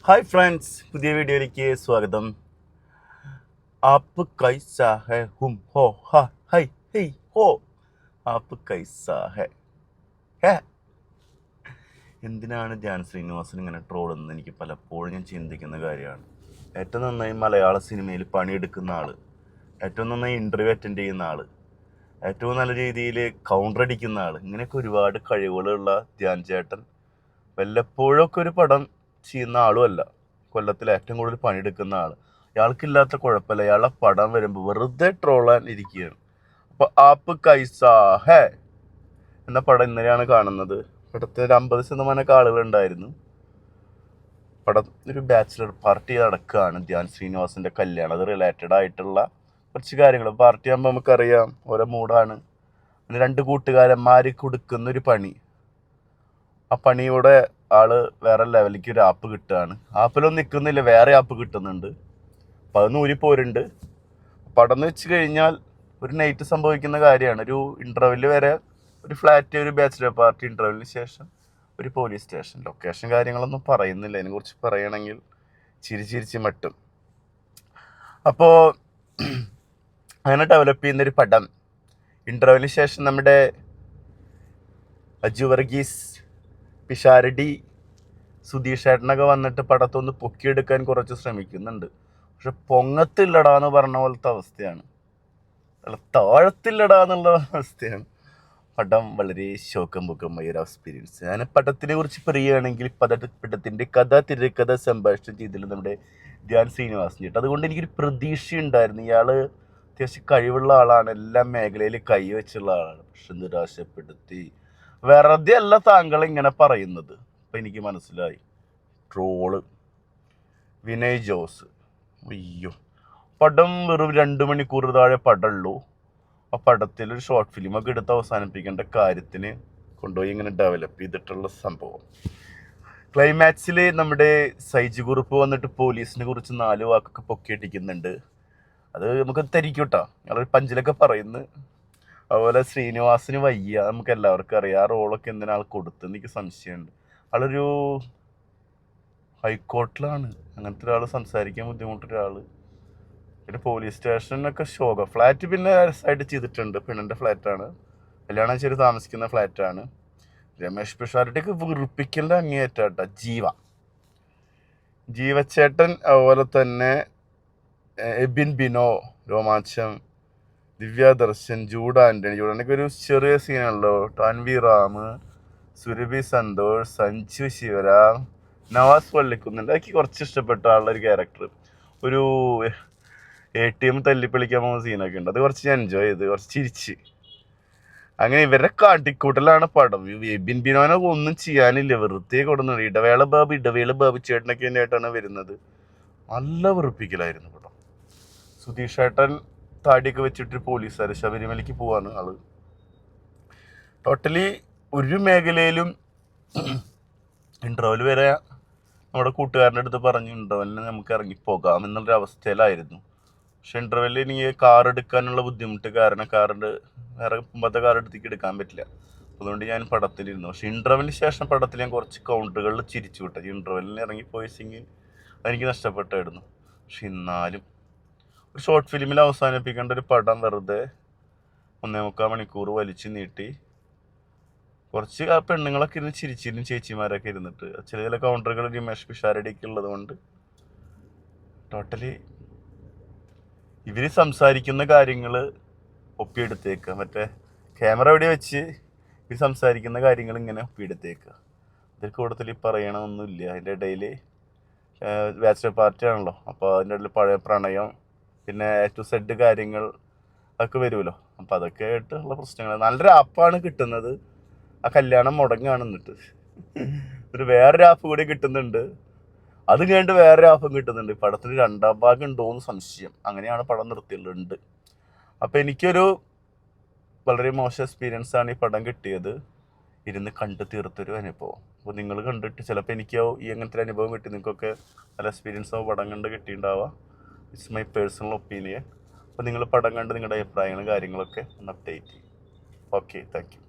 Hi friends, പുതിയ വീഡിയോയിലേക്ക് സ്വാഗതം. ആപ്പ് കൈസാ ഹെ ഹും ഹോ ഹാ ഹൈ ഹൈ ഹോ. ആപ്പ് കൈസാ ഹെ ഹേ. എന്തിനാണ് ധ്യാൻ ശ്രീനിവാസൻ ഇങ്ങനെ ട്രോളെന്ന് എനിക്ക് പലപ്പോഴും ഞാൻ ചിന്തിക്കുന്ന കാര്യമാണ്. ഏറ്റവും നന്നായി മലയാള സിനിമയിൽ പണിയെടുക്കുന്ന ആൾ, ഏറ്റവും നന്നായി ഇൻ്റർവ്യൂ അറ്റൻഡ് ചെയ്യുന്ന ആൾ, ഏറ്റവും നല്ല രീതിയിൽ കൗണ്ടർ അടിക്കുന്ന ആൾ, ഇങ്ങനെയൊക്കെ ഒരുപാട് കഴിവുകളുള്ള ധ്യാൻ ചേട്ടൻ വല്ലപ്പോഴൊക്കെ ഒരു പടം ചെയ്യുന്ന ആളുമല്ല. കൊല്ലത്തിൽ ഏറ്റവും കൂടുതൽ പണിയെടുക്കുന്ന ആൾ. അയാൾക്കില്ലാത്ത കുഴപ്പമില്ല, അയാളുടെ പടം വരുമ്പോൾ വെറുതെ ട്രോളാൻ ഇരിക്കുകയാണ്. അപ്പോൾ ആപ്പ് കൈസാ ഹേ എന്ന പടം ഇന്നലെയാണ് കാണുന്നത്. പടത്തിൽ ഒരു 50% ആളുകളുണ്ടായിരുന്നു. പടം ഒരു ബാച്ചിലർ പാർട്ടി നടക്കുകയാണ്. ധ്യാൻ ശ്രീനിവാസൻ്റെ കല്യാണം, അത് റിലേറ്റഡ് ആയിട്ടുള്ള കുറച്ച് കാര്യങ്ങൾ. പാർട്ടി ആകുമ്പോൾ നമുക്കറിയാം ഓരോ മൂഡാണ്. പിന്നെ 2 കൂട്ടുകാരന്മാർ കൊടുക്കുന്ന ഒരു പണി, ആ പണിയോടെ ആള് വേറെ ലെവലിലേക്ക് ഒരു ആപ്പ് കിട്ടുകയാണ്. ആപ്പിലൊന്നും നിൽക്കുന്നില്ല, വേറെ ആപ്പ് കിട്ടുന്നുണ്ട്. അപ്പം അത് ഊരിപ്പോരുണ്ട്. പടം എന്ന് വെച്ച് കഴിഞ്ഞാൽ ഒരു നൈറ്റ് സംഭവിക്കുന്ന കാര്യമാണ്. ഒരു ഇൻ്റർവെല് വരെ, ഒരു ഫ്ലാറ്റ്, ഒരു ബാച്ചിലർ പാർട്ടി, ഇൻ്റർവെലിന് ശേഷം ഒരു പോലീസ് സ്റ്റേഷൻ. ലൊക്കേഷൻ കാര്യങ്ങളൊന്നും പറയുന്നില്ല, അതിനെക്കുറിച്ച് പറയണമെങ്കിൽ ചിരിച്ചിരിച്ച് മട്ടും. അപ്പോൾ അങ്ങനെ ഡെവലപ്പ് ചെയ്യുന്നൊരു പടം. ഇൻ്റർവെലിന് ശേഷം നമ്മുടെ അജു വർഗീസ്, പിഷാരടി, സുധീഷ് ഏട്ടനൊക്കെ വന്നിട്ട് പടത്തൊന്ന് പൊക്കിയെടുക്കാൻ കുറച്ച് ശ്രമിക്കുന്നുണ്ട്. പക്ഷെ പൊങ്ങത്തില്ലടാന്ന് പറഞ്ഞ പോലത്തെ അവസ്ഥയാണ്, അല്ല താഴത്തില്ലടാ എന്നുള്ള അവസ്ഥയാണ്. പടം വളരെ ശോകം പൊക്കമായ ഒരു എക്സ്പീരിയൻസ്. ഞാൻ പടത്തിനെ കുറിച്ച് പറയുകയാണെങ്കിൽ പടത്തിൻ്റെ കഥ, തിരക്കഥ, സംഭാഷണം ചെയ്തില്ല നമ്മുടെ ധ്യാൻ ശ്രീനിവാസൻ ചേട്ടൻ. അതുകൊണ്ട് എനിക്കൊരു പ്രതീക്ഷയുണ്ടായിരുന്നു. ഇയാൾ അത്യാവശ്യം കഴിവുള്ള ആളാണ്, എല്ലാ മേഖലയിൽ കൈവച്ചുള്ള ആളാണ്. പക്ഷെ നിരാശപ്പെടുത്തി. വെറുതെ അല്ല താങ്കൾ ഇങ്ങനെ പറയുന്നത്. അപ്പം എനിക്ക് മനസ്സിലായി. ട്രോള് വിനയ് ജോസ്, അയ്യോ, പടം വെറും 2 മണിക്കൂർ താഴെ പടമുള്ളൂ. ആ പടത്തിൽ ഒരു ഷോർട്ട് ഫിലിമൊക്കെ എടുത്ത് അവസാനിപ്പിക്കേണ്ട കാര്യത്തിന് കൊണ്ടുപോയി ഇങ്ങനെ ഡെവലപ്പ് ചെയ്തിട്ടുള്ള സംഭവം. ക്ലൈമാക്സിൽ നമ്മുടെ സൈജ് കുറുപ്പ് വന്നിട്ട് പോലീസിനെ കുറിച്ച് 4 വാക്കൊക്കെ പൊക്കിയിട്ടിക്കുന്നുണ്ട്. അത് നമുക്ക് തരിക്കൂട്ടോ, ഞങ്ങളൊരു പഞ്ചിലൊക്കെ പറയുന്നു. അതുപോലെ ശ്രീനിവാസിന് വയ്യ, നമുക്ക് എല്ലാവർക്കും അറിയാം. ആ റോളൊക്കെ എന്തിനാ ആൾ കൊടുത്തെന്ന് എനിക്ക് സംശയമുണ്ട്. ആളൊരു ഹൈക്കോർട്ടിലാണ്, അങ്ങനത്തെ ഒരാൾ, സംസാരിക്കാൻ ബുദ്ധിമുട്ടൊരാൾ. പിന്നെ പോലീസ് സ്റ്റേഷനൊക്കെ ശോകം. ഫ്ലാറ്റ് പിന്നെ രസമായിട്ട് ചെയ്തിട്ടുണ്ട്. പെണ്ണിൻ്റെ ഫ്ലാറ്റാണ്, കല്യാണം ചെയ്ത് താമസിക്കുന്ന ഫ്ലാറ്റാണ്. രമേഷ് പിഷാരടിയൊക്കെ വെറുപ്പിക്കലിൻ്റെ അങ്ങേയറ്റാട്ട. ജീവച്ചേട്ടൻ, അതുപോലെ തന്നെ എബിൻ ബിനോ, രോമാഞ്ചം, ദിവ്യ ദർശൻ, ജൂഡ് ആൻ്റണിക്ക് ഒരു ചെറിയ സീനാണല്ലോ. ടാൻവി റാം, സുരഭി സന്തോഷ്, സഞ്ജു ശിവരാം, നവാസ് പള്ളിക്കുന്നുണ്ട്. എനിക്ക് കുറച്ച് ഇഷ്ടപ്പെട്ട ആളുടെ ക്യാരക്ടർ. ഒരു ATM തല്ലിപ്പൊളിക്കാൻ പോകുന്ന സീനൊക്കെ ഉണ്ട്, അത് കുറച്ച് ഞാൻ എൻജോയ് ചെയ്ത്, കുറച്ച് ചിരിച്ച്. അങ്ങനെ ഇവരുടെ കാട്ടിക്കൂട്ടലാണ് പടം. എബിൻ ബിനോനൊക്കെ ഒന്നും ചെയ്യാനില്ല, വെറുതെ കൊടുക്കുന്നത്. ഇടവേള ബാബു ചേട്ടനൊക്കെ എൻ്റെ ആയിട്ടാണ് വരുന്നത്. നല്ല വെറുപ്പിക്കലായിരുന്നു പടം. സുധീഷ് ഏട്ടൻ താടിയൊക്കെ വെച്ചിട്ട് പോലീസുകാർ, ശബരിമലയ്ക്ക് പോവാണ് ആള്. ടോട്ടലി ഒരു മേഖലയിലും ഇൻ്റർവെൽ വരെ നമ്മുടെ കൂട്ടുകാരൻ്റെ അടുത്ത് പറഞ്ഞു ഇൻ്റർവെല്ലിന് നമുക്ക് ഇറങ്ങിപ്പോകാം എന്നുള്ളൊരു അവസ്ഥയിലായിരുന്നു. പക്ഷെ ഇൻ്റർവെല്ലിൽ എനിക്ക് കാർ എടുക്കാനുള്ള ബുദ്ധിമുട്ട് കാരണം വേറെ മുമ്പത്തെ കാർ എടുക്കാൻ പറ്റില്ല. അതുകൊണ്ട് ഞാൻ പടത്തിലിരുന്നു. പക്ഷെ ഇൻ്റർവെല്ലിന് ശേഷം പടത്തിൽ ഞാൻ കുറച്ച് കൗണ്ടറുകളിൽ ചിരിച്ചു വിട്ടു. ഇൻ്റർവെല്ലിന് ഇറങ്ങിപ്പോയിച്ചെങ്കിൽ അതെനിക്ക് നഷ്ടപ്പെട്ടായിരുന്നു. പക്ഷെ എന്നാലും ഒരു ഷോർട്ട് ഫിലിമിൽ അവസാനിപ്പിക്കേണ്ട ഒരു പടം വെറുതെ 1.25 മണിക്കൂർ വലിച്ചു നീട്ടി. കുറച്ച് ആ പെണ്ണുങ്ങളൊക്കെ ഇരുന്ന് ചിരിച്ചിരുന്നു, ചേച്ചിമാരൊക്കെ ഇരുന്നിട്ട്. ചില കൗണ്ടറുകൾ രമേഷ് പിഷാരടിയൊക്കെ ഉള്ളത് കൊണ്ട് ടോട്ടലി ഇവർ സംസാരിക്കുന്ന കാര്യങ്ങൾ ഒപ്പിയെടുത്തേക്കുക. മറ്റേ ക്യാമറ എവിടെ വെച്ച് ഇവർ സംസാരിക്കുന്ന കാര്യങ്ങൾ ഇങ്ങനെ ഒപ്പിയെടുത്തേക്കുക. ഇതിൽ കൂടുതൽ പറയണമെന്നൊന്നുമില്ല. അതിൻ്റെ ഇടയിൽ ബാച്ചിലർ പാർട്ടി ആണല്ലോ, അപ്പോൾ അതിൻ്റെ ഇടയിൽ പഴയ പ്രണയം, പിന്നെ A to Z കാര്യങ്ങൾ ഒക്കെ വരുമല്ലോ. അപ്പോൾ അതൊക്കെ ആയിട്ടുള്ള പ്രശ്നങ്ങൾ. നല്ലൊരു ആപ്പാണ് കിട്ടുന്നത്. ആ കല്യാണം മുടങ്ങാണ്. എന്നിട്ട് ഒരു വേറൊരു ആപ്പ് കൂടി കിട്ടുന്നുണ്ട്. അത് കഴിഞ്ഞിട്ട് വേറൊരു ആപ്പും കിട്ടുന്നുണ്ട്. പടത്തിന് 2ാം ഭാഗം ഉണ്ടോയെന്ന് സംശയം. അങ്ങനെയാണ് പടം നിർത്തിയുള്ളത്. അപ്പോൾ എനിക്കൊരു വളരെ മോശം എക്സ്പീരിയൻസ് ആണ് ഈ പടം കിട്ടിയത്. ഇരുന്ന് കണ്ട് തീർത്തൊരു അനുഭവം. അപ്പോൾ നിങ്ങൾ കണ്ടിട്ട് ചിലപ്പോൾ എനിക്കോ ഈ അങ്ങനത്തെ അനുഭവം കിട്ടി, നിങ്ങൾക്കൊക്കെ നല്ല എക്സ്പീരിയൻസോ പടം കണ്ട് കിട്ടിയിട്ടുണ്ടാവുക. It's my personal opinion. അപ്പോൾ നിങ്ങൾ പടം കണ്ട് നിങ്ങളുടെ അഭിപ്രായങ്ങളും കാര്യങ്ങളൊക്കെ ഒന്ന് അപ്ഡേറ്റ് ചെയ്യും. Okay, thank you.